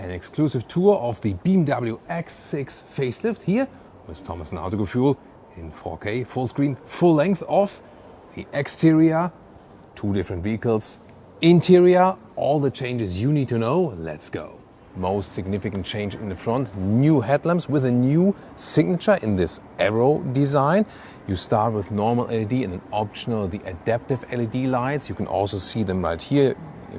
an exclusive tour of the BMW X6 facelift here with Thomas and Autogefuehl in 4K, full screen, full length of the exterior, two different vehicles, interior, all the changes you need to know. Let's go. Most significant change in the front, new headlamps with a new signature in this arrow design. You start with normal LED and then optional the adaptive LED lights. You can also see them right here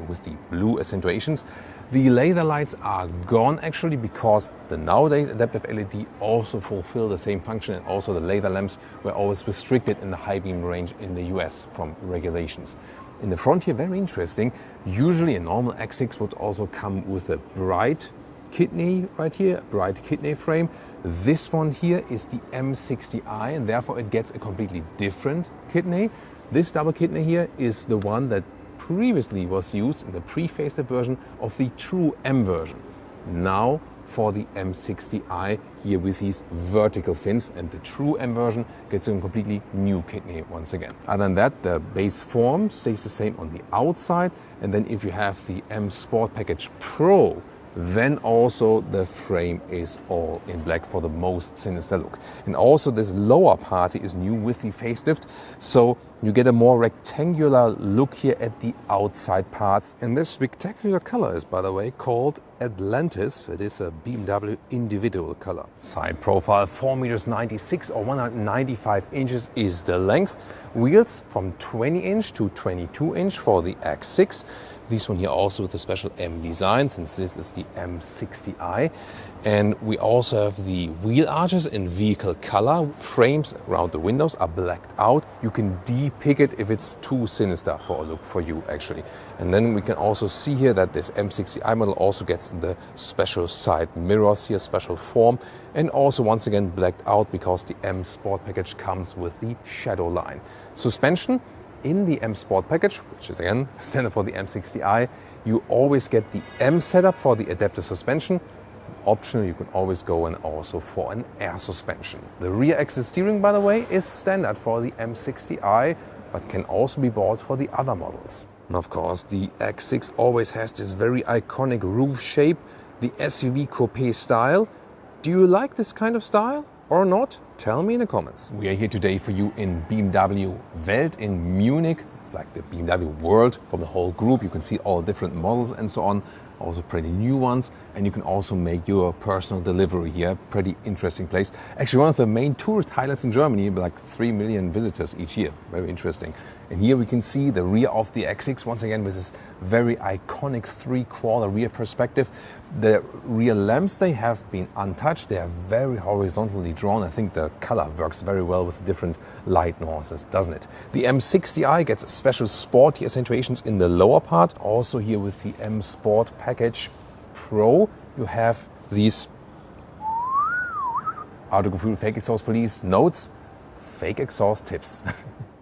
with the blue accentuations. The laser lights are gone actually because the nowadays adaptive LED also fulfill the same function, and also the laser lamps were always restricted in the high beam range in the US from regulations. In the front here, very interesting, usually a normal X6 would also come with a bright kidney right here, bright kidney frame. This one here is the m60i and therefore it gets a completely different kidney. This double kidney here is the one that previously was used in the pre-facelift version of the true M version. Now for the m60i here with these vertical fins, and the true M version gets a completely new kidney once again. Other than that, the base form stays the same on the outside, and then if you have the M Sport Package Pro, then also the frame is all in black for the most sinister look. And also this lower part is new with the facelift, so you get a more rectangular look here at the outside parts. And this spectacular color is, by the way, called Atlantis. It is a BMW individual color. Side profile 4.96 m or 195 inches is the length. Wheels from 20 inch to 22 inch for the X6. This one here also with a special M design, since this is the m60i. And we also have the wheel arches in vehicle color. Frames around the windows are blacked out. You can de-pick it if it's too sinister for a look for you actually. And then we can also see here that this m60i model also gets the special side mirrors here, special form. And also once again blacked out because the M Sport package comes with the shadow line. Suspension in the M Sport package, which is again standard for the m60i, you always get the M setup for the adaptive suspension. Optional, you can always go and also for an air suspension. The rear axle steering, by the way, is standard for the m60i, but can also be bought for the other models. And of course, the X6 always has this very iconic roof shape, the SUV coupe style. Do you like this kind of style or not? Tell me in the comments. We are here today for you in BMW Welt in Munich. It's like the BMW World from the whole group. You can see all different models and so on, also pretty new ones. And you can also make your personal delivery here. Pretty interesting place. Actually, one of the main tourist highlights in Germany, like 3 million visitors each year. Very interesting. And here we can see the rear of the X6 once again with this very iconic 3/4 rear perspective. The rear lamps, they have been untouched. They are very horizontally drawn. I think the color works very well with the different light nuances, doesn't it? The m60i gets special sporty accentuations in the lower part. Also here with the M Sport Package Pro, you have these Autogefuehl fake exhaust police notes, fake exhaust tips.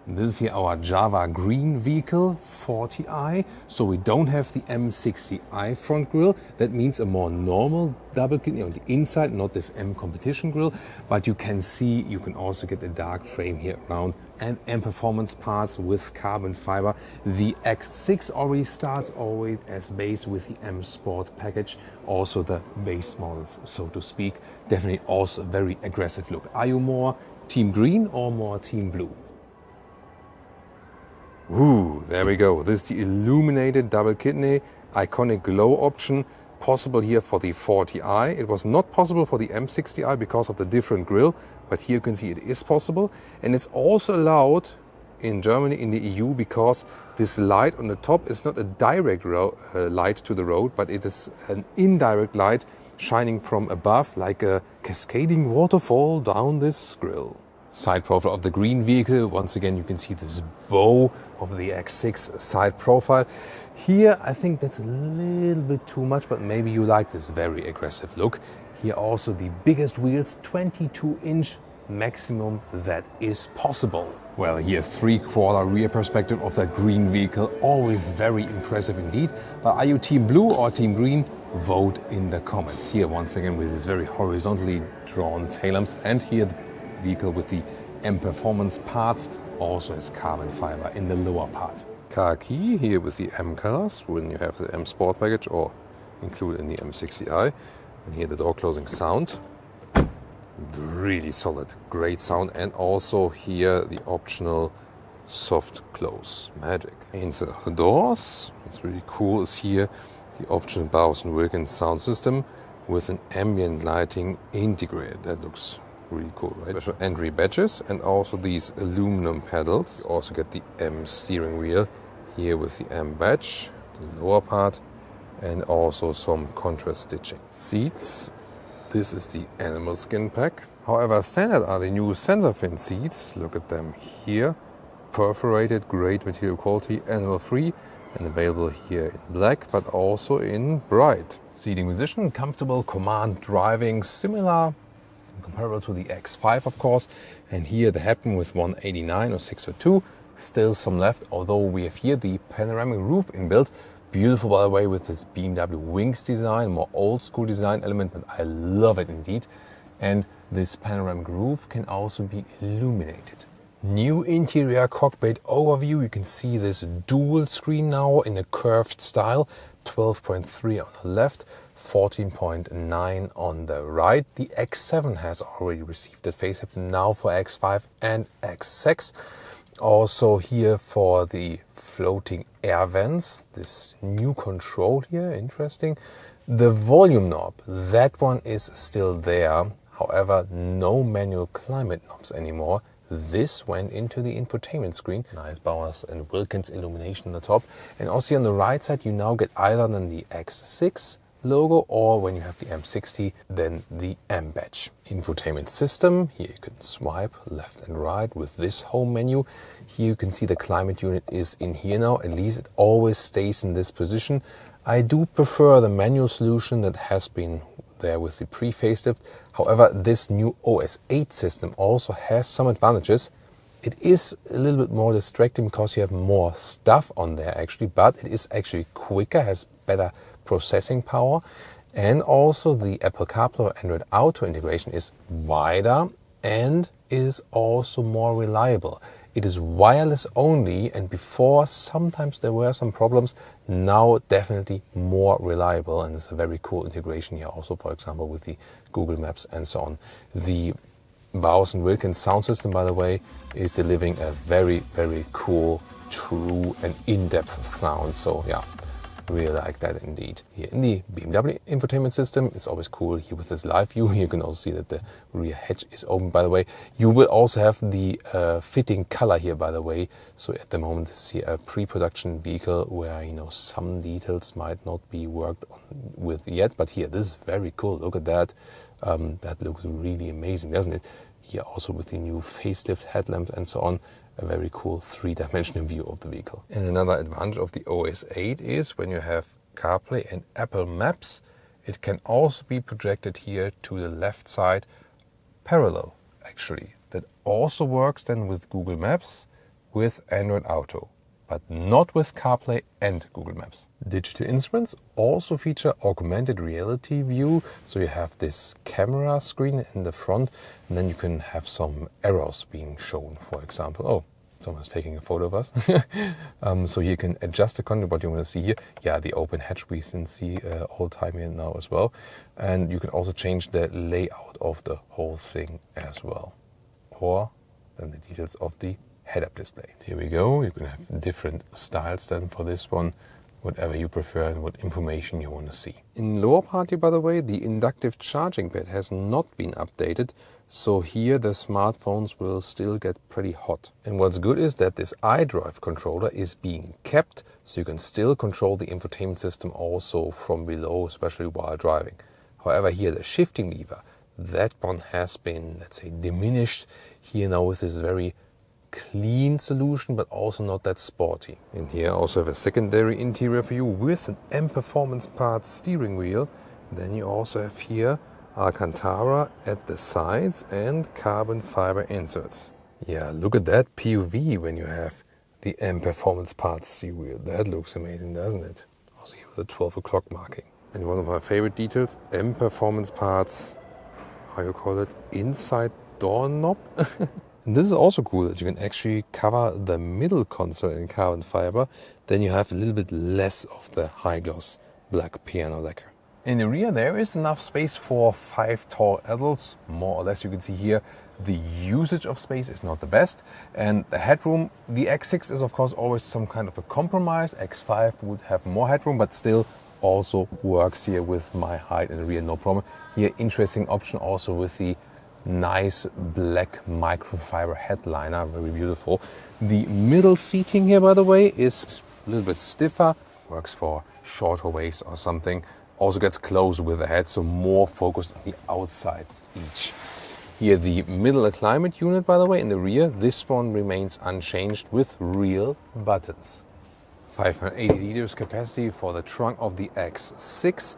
This is here our Java green vehicle 40i. So we don't have the m60i front grille. That means a more normal double kidney on the inside, not this M competition grille. But you can see, you can also get a dark frame here around and M performance parts with carbon fiber. The X6 already starts always as base with the M Sport package. Also the base models, so to speak. Definitely also a very aggressive look. Are you more team green or more team blue? Ooh, there we go. This is the illuminated double kidney, iconic glow option, possible here for the 40i. It was not possible for the m60i because of the different grille, but here you can see it is possible. And it's also allowed in Germany, in the EU, because this light on the top is not a direct light to the road, but it is an indirect light shining from above like a cascading waterfall down this grille. Side profile of the green vehicle. Once again, you can see this bow of the X6 side profile. Here, I think that's a little bit too much, but maybe you like this very aggressive look. Here also the biggest wheels, 22-inch maximum that is possible. Well, here 3/4 rear perspective of that green vehicle, always very impressive indeed. But are you team blue or team green? Vote in the comments. Here once again with these very horizontally drawn tail lamps, and here the vehicle with the M performance parts also has carbon fiber in the lower part. Khaki here with the M colors when you have the M Sport package, or included in the m60i. And here the door closing sound. Really solid, great sound. And also here the optional soft close magic. Inside of the doors, what's really cool is here the optional Bowers & Wilkins sound system with an ambient lighting integrated. That looks really cool, right? Special entry badges and also these aluminum pedals. You also get the M steering wheel here with the M badge, the lower part, and also some contrast stitching. Seats, this is the animal skin pack. However, standard are the new Sensafin seats. Look at them here. Perforated, great material quality, animal free, and available here in black but also in bright. Seating position, comfortable command driving, similar, comparable to the X5 of course. And here the headroom with 189 or 6'2", still some left, although we have here the panoramic roof inbuilt. Beautiful, by the way, with this BMW wings design, more old school design element, but I love it indeed. And this panoramic roof can also be illuminated. New interior cockpit overview. You can see this dual screen now in a curved style. 12.3 on the left, 14.9 on the right. The X7 has already received the facelift now for X5 and X6. Also here for the floating air vents, this new control here, interesting. The volume knob, that one is still there. However, no manual climate knobs anymore. This went into the infotainment screen. Nice Bowers & Wilkins illumination on the top. And also on the right side you now get either then the X6 logo, or when you have the M60, then the M badge. Infotainment system, here you can swipe left and right with this home menu. Here you can see the climate unit is in here now, at least it always stays in this position. I do prefer the manual solution that has been there with the pre-facelift. However, this new OS8 system also has some advantages. It is a little bit more distracting because you have more stuff on there actually, but it is actually quicker, has better processing power, and also the Apple CarPlay or Android Auto integration is wider and is also more reliable. It is wireless only, and before sometimes there were some problems. Now definitely more reliable, and it's a very cool integration here also, for example, with the Google Maps and so on. The Bowers & Wilkins sound system, by the way, is delivering a very, very cool, true and in-depth sound. So yeah, really like that indeed. Here in the BMW infotainment system, it's always cool here with this live view. You can also see that the rear hatch is open, by the way. You will also have the fitting color here, by the way. So at the moment this is here a pre-production vehicle where, you know, some details might not be worked on with yet, but here this is very cool. Look at that. That looks really amazing, doesn't it? Here also with the new facelift headlamps and so on. A very cool three-dimensional view of the vehicle. And another advantage of the OS8 is when you have CarPlay and Apple Maps, it can also be projected here to the left side parallel, actually. That also works then with Google Maps, with Android Auto, but not with CarPlay and Google Maps. Digital instruments also feature augmented reality view. So you have this camera screen in the front, and then you can have some arrows being shown, for example. Oh, someone's taking a photo of us. So you can adjust the content, what you want to see here. Yeah, the open hatch we can see all the time here now as well. And you can also change the layout of the whole thing as well. Or then the details of the head-up display. Here we go. You can have different styles then for this one, whatever you prefer and what information you want to see. In lower part here, by the way, the inductive charging pad has not been updated, so here the smartphones will still get pretty hot. And what's good is that this iDrive controller is being kept, so you can still control the infotainment system also from below, especially while driving. However, here the shifting lever, that one has been, let's say, diminished here now with this very clean solution, but also not that sporty. And here I also have a secondary interior for you with an M Performance Parts steering wheel. Then you also have here Alcantara at the sides and carbon fiber inserts. Yeah, look at that POV when you have the M Performance Parts steering wheel. That looks amazing, doesn't it? Also here with the 12 o'clock marking. And one of my favorite details, M Performance Parts, how you call it, inside door knob. And this is also cool that you can actually cover the middle console in carbon fiber. Then you have a little bit less of the high gloss black piano lacquer. In the rear there is enough space for 5 tall adults, more or less. You can see here the usage of space is not the best, and the headroom, the X6 is of course always some kind of a compromise. X5 would have more headroom, but still also works here with my height in the rear, no problem. Here, interesting option also with the nice black microfiber headliner, very beautiful. The middle seating here, by the way, is a little bit stiffer, works for shorter waist or something. Also gets closer with the head, so more focused on the outsides each. Here the middle climate unit, by the way, in the rear, this one remains unchanged with real buttons. 580 liters capacity for the trunk of the X6.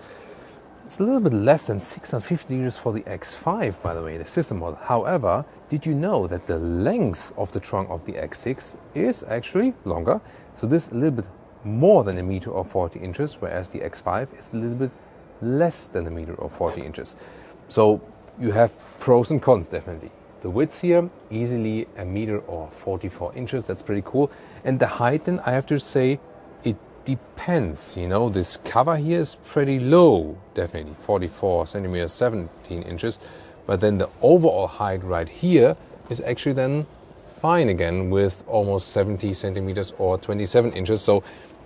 It's a little bit less than 650 liters for the X5, by the way, the system model. However, did you know that the length of the trunk of the X6 is actually longer? So this is a little bit more than 1 meter or 40 inches, whereas the X5 is a little bit less than 1 meter or 40 inches. So you have pros and cons, definitely. The width here, easily 1 meter or 44 inches, that's pretty cool. And the height, then I have to say, it depends. You know, this cover here is pretty low, definitely 44 centimeters, 17 inches. But then the overall height right here is actually then fine again with almost 70 centimeters or 27 inches. So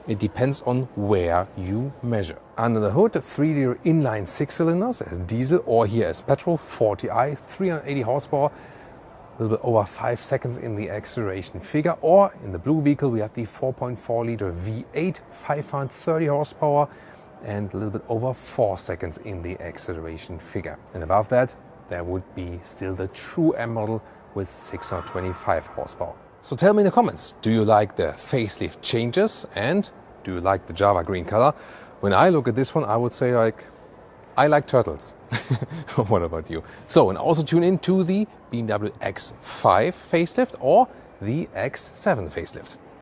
it depends on where you measure. Under the hood, the 3-liter inline 6-cylinders as diesel or here as petrol, 40i, 380 horsepower, a little bit over 5 seconds in the acceleration figure. Or in the blue vehicle, we have the 4.4-liter V8, 530 horsepower, and a little bit over 4 seconds in the acceleration figure. And above that, there would be still the true M model with 625 horsepower. So tell me in the comments, do you like the facelift changes and do you like the Java green color? When I look at this one, I would say I like turtles. What about you? So, and also tune in to the BMW X5 facelift or the X7 facelift.